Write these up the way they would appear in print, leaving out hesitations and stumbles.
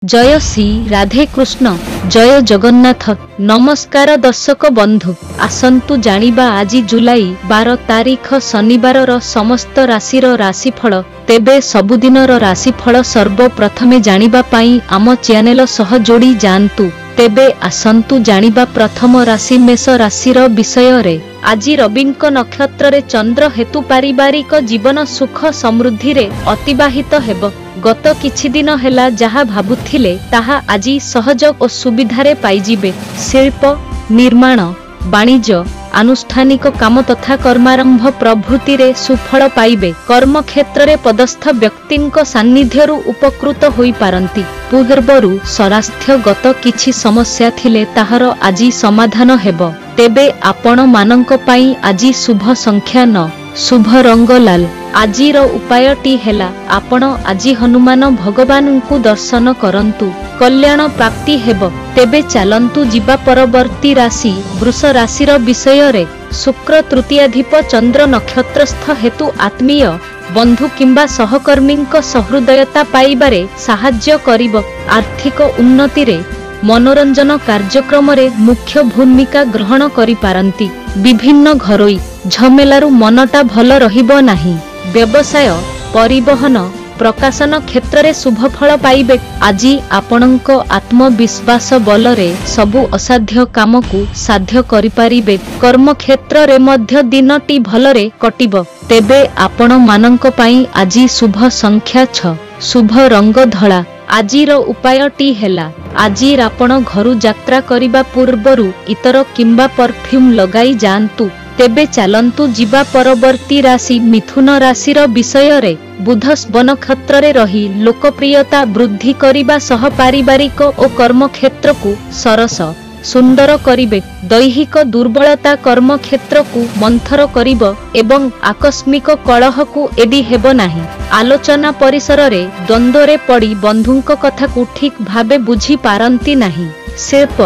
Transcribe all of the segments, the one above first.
जय श्री राधे कृष्ण जय जगन्नाथ। नमस्कार दर्शक बंधु, आसंतु जानिबा आज जुलाई 12 तारीख शनिवार समस्त राशिर राशिफल। तेबे सबुदिनर राशिफल सर्वप्रथमे जानिबा पाई आम चैनल सह जोड़ी जांतु। तेबे आसंतु जानिबा प्रथम राशि मेष राशिर विषय रे। आज रविंक नक्षत्र रे चंद्र हेतु पारिवारिक जीवन सुख समृद्धि रे अतिबाहित हेब। गत किछि दिन हेला जहा भाबुथिले ताहा आजी सहज और सुविधारे पाइजिबे। शिल्प निर्माण वाणिज्य आनुष्ठानिक काम तथा कर्मारंभ प्रभृति रे सुफल पाइबे। कर्म क्षेत्र रे पदस्थ व्यक्तिंक सान्निध्यरु उपकृत होई पारंती। पूर्वरु स्वास्थ्य गत किछि समस्या थिले ताहार आजी समाधान हेब। तेबे आपण मानंक पाई आजी शुभ संख्या 9, शुभ रंग लाल। आजिर उपायटी हेला आपण आजी हनुमान भगवान को दर्शन करंतु, कल्याण प्राप्ति हेब। तेबे चालंतु जिबा परवर्ती राशि वृष राशिर विषय रे। शुक्र तृतीयाधिप चंद्र नक्षत्रस्थ हेतु आत्मीय बंधु किंबा सहकर्मींक सहृदयता पाइबारे साहाय्य करिब। आर्थिक उन्नति रे मनोरंजन कार्यक्रम रे मुख्य भूमिका ग्रहण करि पारंती। विभिन्न घरोई झमेलारु मनटा भल रहिबो नाही। व्यवसाय परिवहन प्रकाशन क्षेत्र रे शुभ फल पाइबे। आज आपणक आत्मविश्वास बल रे सबु असाध्य काम को साध्य करि पारिबे। कर्म क्षेत्र रे मध्य दिनटी भल रे कटिब। तेबे आपण मानंक पाई आज शुभ संख्या 6, शुभ रंग धला। आजिर उपायटी हेला आज आपण घरु यात्रा करिबा पूर्वरु इतर किंबा परफ्यूम लगाई जांतु। तेबे चालंतु जिबा परवर्ती राशि मिथुन राशिर विषय रे। बुध नक्षत्र रे रही लोकप्रियता वृद्धि करिबा सह पारिवारिक और कर्म क्षेत्र को सरस सुंदर करिबे। दैहिक दुर्बलता कर्म क्षेत्र को मंथर करिब एवं आकस्मिक कलह को एडी हेब नाही। आलोचना परिसर रे द्वंद्व रे पड़ी बंधुंक कथा को ठीक भाबे बुझी पारंती नाही। शिल्प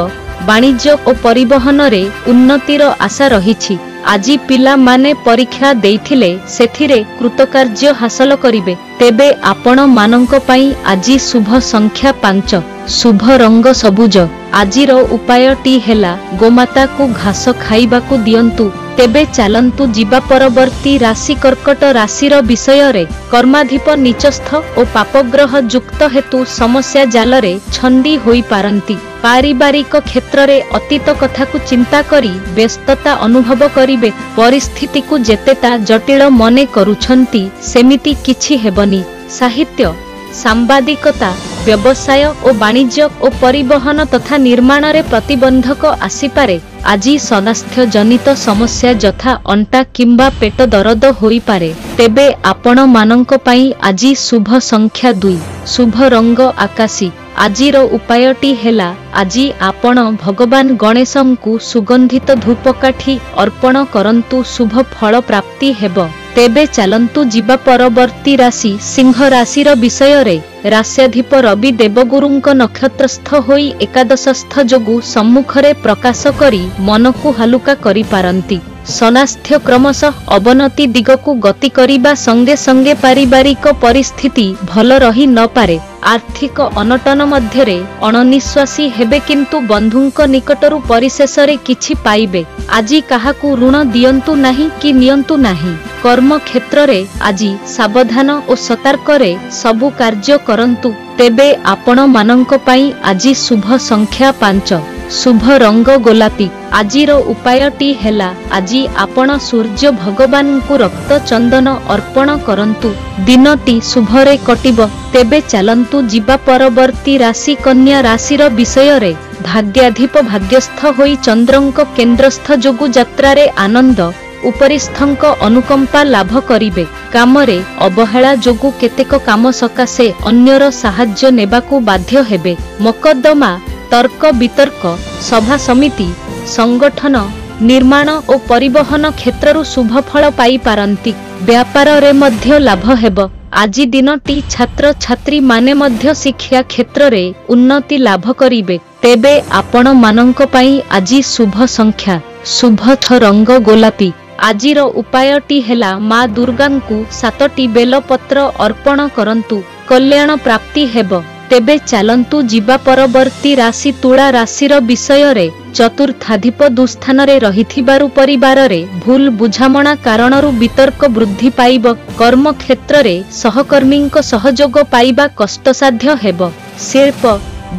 वाणिज्य और परिवहन रे उन्नतिर आशा रहिछि। आज पिला माने परीक्षा देइथिले सेथिरे कृतकार्य हासिल करिबे। तेबे आपण मानंक पाई आज शुभ संख्या 5, शुभ रंग सबुज। आजिर उपायटी हेला गोमाता को घास खाइबा को दियंतु। तेबे चालंतु जिबा परवर्ती राशि कर्कट राशिर विषय रे। कर्माधिप नीचस्थ और पापग्रह युक्त हेतु समस्या जाल रे छंदी होई पारंती। पारिवारिक क्षेत्र रे अतीत कथा को चिंता करी व्यस्तता अनुभव करिबे। परिस्थिति को जेतेता जटिल मने करुछंती सेमिति किछि हेबनी। साहित्य सांबादिकता व्यवसाय और वाणिज्य और परिवहन तथा निर्माण रे प्रतिबंधक आसीपारे। आज स्वास्थ्य जनित समस्या जथा अंटा किंबा पेट दर्द होई पारे। तेबे आपण मानंक पाई आज शुभ संख्या 2, शुभ रंग आकाशी। आजिर उपायटी हेला आज आपण भगवान गणेशं को सुगंधित धूपकाठी अर्पण करंतु, शुभ फल प्राप्ति हेब। तेबे चालंतु जिबा परवर्ती राशि सिंह राशिर विषय रे। राश्याधिप रवि देवगुरुंक नक्षत्रस्थ होई एकादशस्थ जोगु सम्मुखरे प्रकाश करी मन को हालुका करि पारंती। स्वास्थ्य क्रमशः अवनति दिगकु गति करिबा संगे संगे पारिवारिक परिस्थिति भल रही न पारे। आर्थिक अनटन मध्यरे अणनिश्वासी हेबे किंतु बंधुंक निकटरु परिशेष रे किछि पाइबे। आजी काहाकु ऋण दियंतु नाही कि नियंतु नाही। कर्म क्षेत्र रे आजी सावधान और सतर्क रे सबु कार्य करंतु। तेबे आपण मानंक पाई आजी शुभ संख्या 5, शुभ रंग गोलापी। आजिर उपायटी हेला आजी आपण सूर्य भगवान को रक्त चंदन अर्पण करंतु। दिनटी शुभरे कटिब। तेबे चालंतु जिबा परवर्ती राशि कन्या राशिर विषय रे। भाग्याधिप भाग्यस्थ होई चंद्रंक केंद्रस्थ जोगु यात्रा रे आनंद उपरिस्थंक अनुकंपा लाभ करिबे। कामरे अवहेला जोगु केतेक काम सकाशे अन्यर साहाय्य नेबाकू बाध्य हेबे। मकद्दमा तर्क वितर्क सभा समिति संगठन निर्माण और परिवहन क्षेत्ररु शुभ फल पाई पारंती। व्यापार रे मध्य लाभ हेब। आज दिनटी छात्र छात्री माने मध्य शिक्षा क्षेत्र रे उन्नति लाभ करिबे। तेबे आपण मानंक पाई आज शुभ संख्या, शुभ रंग गोलापी। आजिर उपायटी हेला माँ दुर्गा को 7टी बेलपत्र अर्पण करंतु, कल्याण प्राप्ति हेब। तेबे चालंतु जिबा परवर्ती राशि तुला राशिर विषय रे। चतुर्थाधिप दुस्थान रे रहिथिबारु परिवार रे भूल बुझामणा कारणरु वितर्क वृद्धि पाइब। कर्म क्षेत्र रे सहकर्मींक सहयोग पाइबा कष्टसाध्य हेब। शिल्प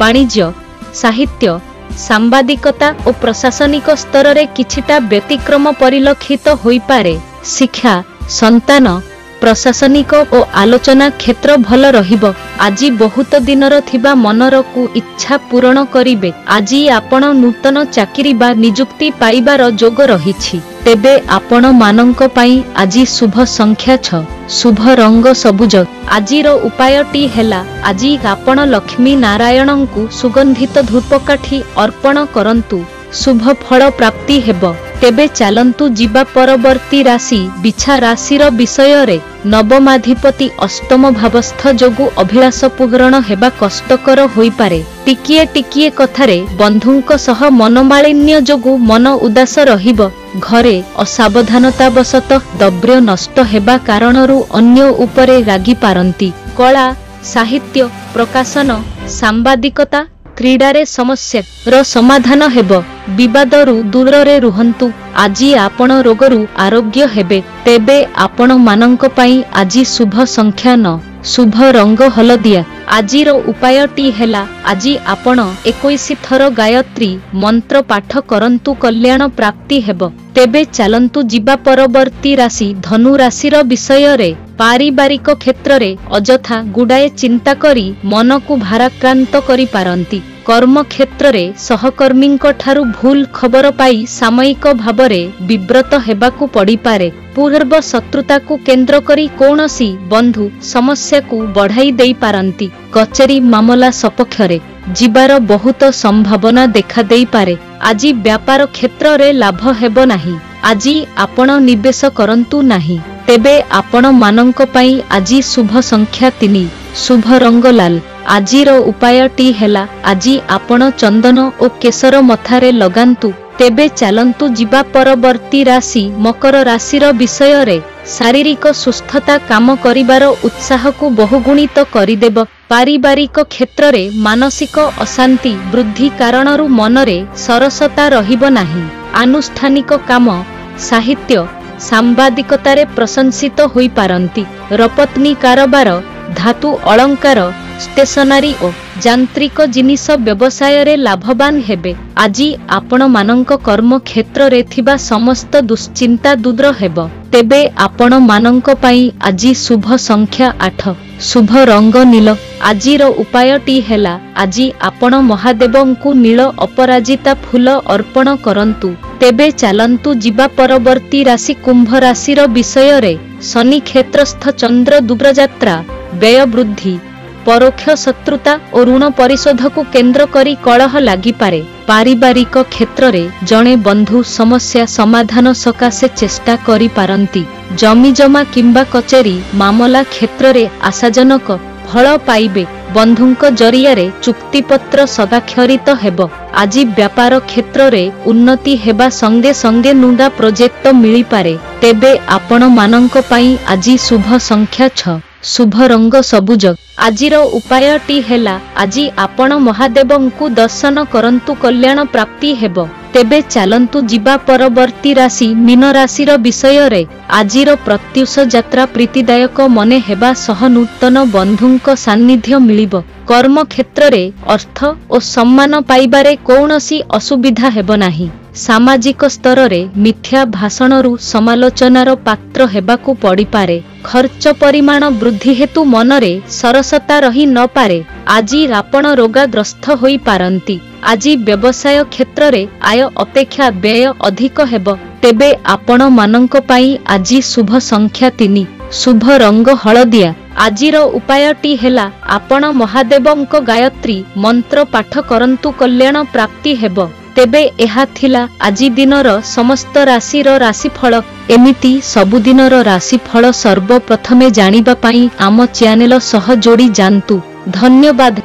वाणिज्य साहित्य सांबादिकता और प्रशासनिक स्तर रे किछिटा व्यतिक्रम परिलक्षित होई पारे। शिक्षा संतान प्रशासनिक और आलोचना क्षेत्र भल रहिबो। आजी बहुत दिनर थिबा मनर को इच्छा पूर्ण करिबे। आजी आपण नूतन चाकरी बा नियुक्ति पाइबार जोग रहिछि। तेबे आपण मानंक पई आजी शुभ संख्या 6 शुभ रंग सबुज। आजीर उपायटी हेला आजी आपण लक्ष्मी नारायणंकु सुगंधित धूपकाठी अर्पण करंतु शुभ फल प्राप्ति हेब। तेबे चालंतु जिबा परवर्ती राशि बिछा राशिर विषय रे। नवमाधिपति अष्टम भावस्थ जोगु अभिलाष पूरण हेबा कष्टकर होई पारे। टिकिए टिकिए कथारे बंधुंक सह मनमालिन्य जोगु मन उदास रहिब। घरे असावधानतावशत द्रव्य नष्ट हेबा कारणरु अन्य उपरे रागी पारंती। कला साहित्य प्रकाशन सांबादिकता क्रीडारे समस्या रो समाधान हेब। विवादरु दूररे रुहंतु। आजी आपण रोगरु आरोग्य हेबे। तेबे आपण मानंक पई आजी शुभ संख्या 9 शुभ रंग हलदिया। आजीर उपायटी हेला आजी आपण 21 थर गायत्री मंत्र पाठ करंतु कल्याण प्राप्ति हेब। तेबे चालंतु जिबा परवर्ती राशि धनु राशिर विषय रे। पारिवारिक क्षेत्र रे अजथा गुडाए चिंता करी मन को भाराक्रांत करी पारंती। कर्म क्षेत्र रे सहकर्मींक ठारू भूल खबर पाई सामयिक भावरे विव्रत हेबाकू पड़ी पारे। पूर्व शत्रुता को केंद्र करी कौनसी बंधु समस्या को बढ़ाई देई पारंती। कचेरी मामला सपक्षरे जिबार बहुत संभावना देखा देई पारे। आजी व्यापार क्षेत्र रे लाभ हेबो नाही। आजी आपण निवेश करंतु नाही। तेबे आपण मानंक पई आजी शुभ संख्या 3 शुभ रंग लाल। आजीर उपायटी हेला आजी आपण चंदन और केसर मथारे लगांतु। तेबे चालंतु जिबा परवर्ती राशि मकर राशिर विषय रे। शारीरिक सुस्थता काम करिबार उत्साह को बहुगुणित करिदेब। पारिवारिक क्षेत्र रे मानसिक अशांति वृद्धि कारणरु मनरे सरसता रहिब नाही। आनुष्ठानिक काम साहित्य सांबादिकतारे प्रशंसित होई पारंती। रपत्नी कारोबार धातु अलंकार स्टेशनरी और यांत्रिक जिनिस व्यवसाय रे लाभवान हेबे। आजी आपण मानंक कर्म क्षेत्र रे थिबा समस्त दुश्चिंता दूर हेब। तेबे आपण मानंक पई आजी शुभ संख्या 8 शुभ रंग नील। आजीर उपायटी हेला आजी आपण महादेवंकु नील अपराजिता फूल अर्पण करंतु। तेबे चालंतु जिबा परवर्ती राशि कुंभ राशिर विषय रे। शनि क्षेत्रस्थ चंद्र दूरयात्रा व्यय वृद्धि परोक्ष शत्रुता और ऋण परिशोध को केंद्र करी कलह लागि पारे। पारिवारिक क्षेत्र रे जणे बंधु समस्या समाधान सकाशे चेष्टा करी पारंती। जमी जमा किंबा कचेरी मामला क्षेत्र रे आशाजनक फल पाइबे। बंधुंक जरिया रे चुक्तिपत्र सदाक्षरित हेब। आजी व्यापार क्षेत्र रे उन्नति हेबा संगे संगे नुडा प्रोजेक्ट मिली पारे। तेबे आपण मानंक पई आजी शुभ संख्या 6 शुभ रंग सबुज। आजीर उपायटी हेला आजी आपण महादेवंकु दर्शन करंतु कल्याण प्राप्ति हेब। तेबे चालंतु जिबा परवर्ती राशि मीन राशिर विषय रे। आजीर प्रत्युष यात्रा प्रीतिदायक मने हेबा सह नूतन बंधुंक सान्निध्य मिलिब। कर्म क्षेत्र रे अर्थ और सम्मान पाइबारे कौनसी असुविधा हेब नाही। सामाजिक स्तर रे मिथ्या भाषणरु समालोचनार पात्र हेबाकू पड़ी पारे। खर्च परिमाण वृद्धि हेतु मनरे सरसता रही न पारे। आजी आपण रोगाग्रस्त होई पारंती। आजी व्यवसाय क्षेत्र रे आय अपेक्षा व्यय अधिक हेब। तेबे आपण मानंक पई आजी शुभ संख्या 3 शुभ रंग हलदिया। आजीर उपायटी हेला आपण महादेवंक गायत्री मंत्र पाठ करंतु कल्याण प्राप्ति हेब। तेबे एहा थिला आजी दिनर समस्त राशिर राशिफल। एमिति सबुदिनर राशिफल सर्वप्रथमे जानिबा पई आम चैनल सह जोड़ी जानतु। धन्यवाद।